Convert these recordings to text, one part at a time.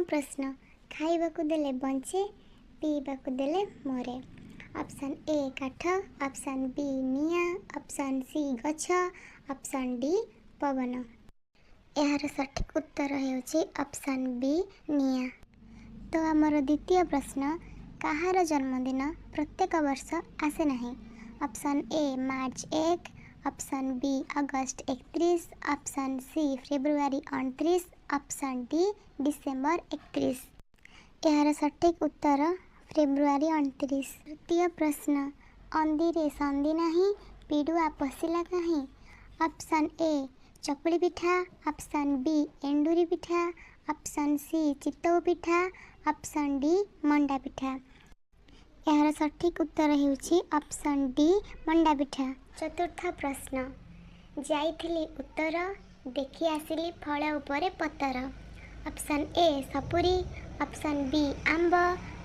प्रश्न खाइबाकू देले बंचे पीबाकू देले मरे। ऑप्शन ए काठ, ऑप्शन बी निया, ऑप्शन सी गछ, ऑप्शन डी पवन। यार सठिक उत्तर हेउछि ऑप्शन बी निया। तो आमर द्वितीय प्रश्न कहार जन्मदिन प्रत्येक वर्ष आसे नहीं। ऑप्शन ए मार्च 1, ऑप्शन बी अगस्त 31, ऑप्शन सी फेब्रुआरी 29, ऑप्शन डी डिसेम्बर 31। यार सठिक उत्तर फेब्रुआरी 29। तृतीय प्रश्न अंदीरे संदी नहीं पिडुआ पशिला कहीं। Option A chakuli pitha, option B enduri pitha, option C chitau pitha, option D manda pitha. यार सठिक उत्तर हेउछि ऑप्शन डी मंडा पिठा। चतुर्थ प्रश्न जाइथिली उत्तर देखि आसिली फल उपरे पतर। Option A सपुरी, option B Amb,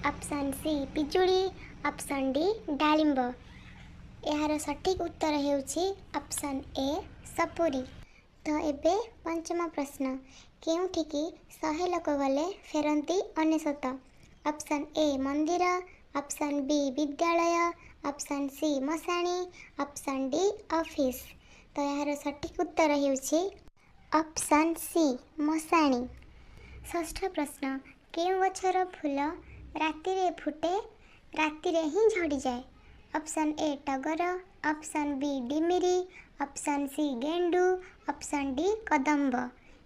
option C पिजुड़ी, option D डालिंब। यार सठिक उत्तर हेउछि ऑप्शन ए सपुरी। तो एबे पंचम प्रश्न केउठिकी 100 लोक गले फेरंती 99। ऑप्शन ए मंदिर, ऑप्शन बी विद्यालय, ऑप्शन सी मशाणी, ऑप्शन डी ऑफिस। तो यार सठिक उत्तर हेउछि ऑप्शन सी मशाणी। षष्ठ प्रश्न केउं गछर फूल रातिरे फुटे रातिरे ही झड़ी जाए। ऑप्शन ए टगर, ऑप्शन बी डिमिरी, ऑप्शन सी गेंडू, ऑप्शन डी कदम्ब।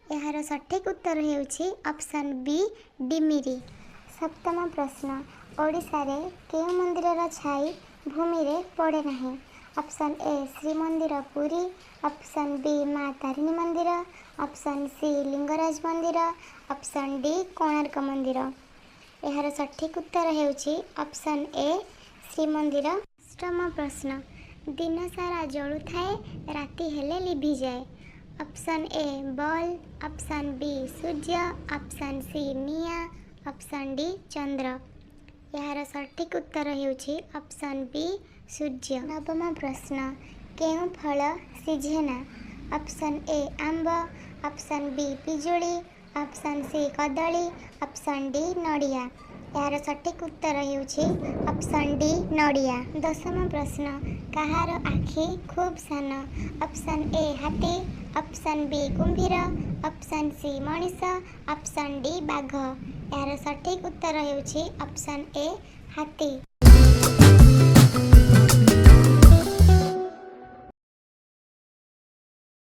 यार सठिक उत्तर हेउछि ऑप्शन बी डिमिरी। सप्तम प्रश्न ओडिशा रे केउं मंदिरर छाई भूमि रे पड़े नहीं। Option A Shrimandir Puri, option B माँ तारिणी मंदिर, ऑप्शन सी लिंगराज मंदिर, ऑप्शन डी कोणार्क मंदिर। यार सठिक उत्तर हेउछि ऑप्शन ए श्रीमंदिर। अष्टम प्रश्न दिन सारा जलु थाए राति हेले लिभि जाए। Option A ball, option B सूर्य, ऑप्शन सी निया, ऑप्शन डी चंद्र। यार सठिक उत्तर हेउछि ऑप्शन बी सूर्य। नवम प्रश्न केउं फल सिझेना। Option A Amb, option B पिजुड़ी, option C Kadali, option D नड़िया। यार सठिक उत्तर हेउछि ऑप्शन डी नड़िया। दशम प्रश्न कहार आखि खूब सान। ऑप्शन ए हाथी, ऑप्शन बी कुंभीर, ऑप्शन सी मनीष, ऑप्शन डी बाघ। यार सठिक उत्तर हेउछि ऑप्शन ए हाथी।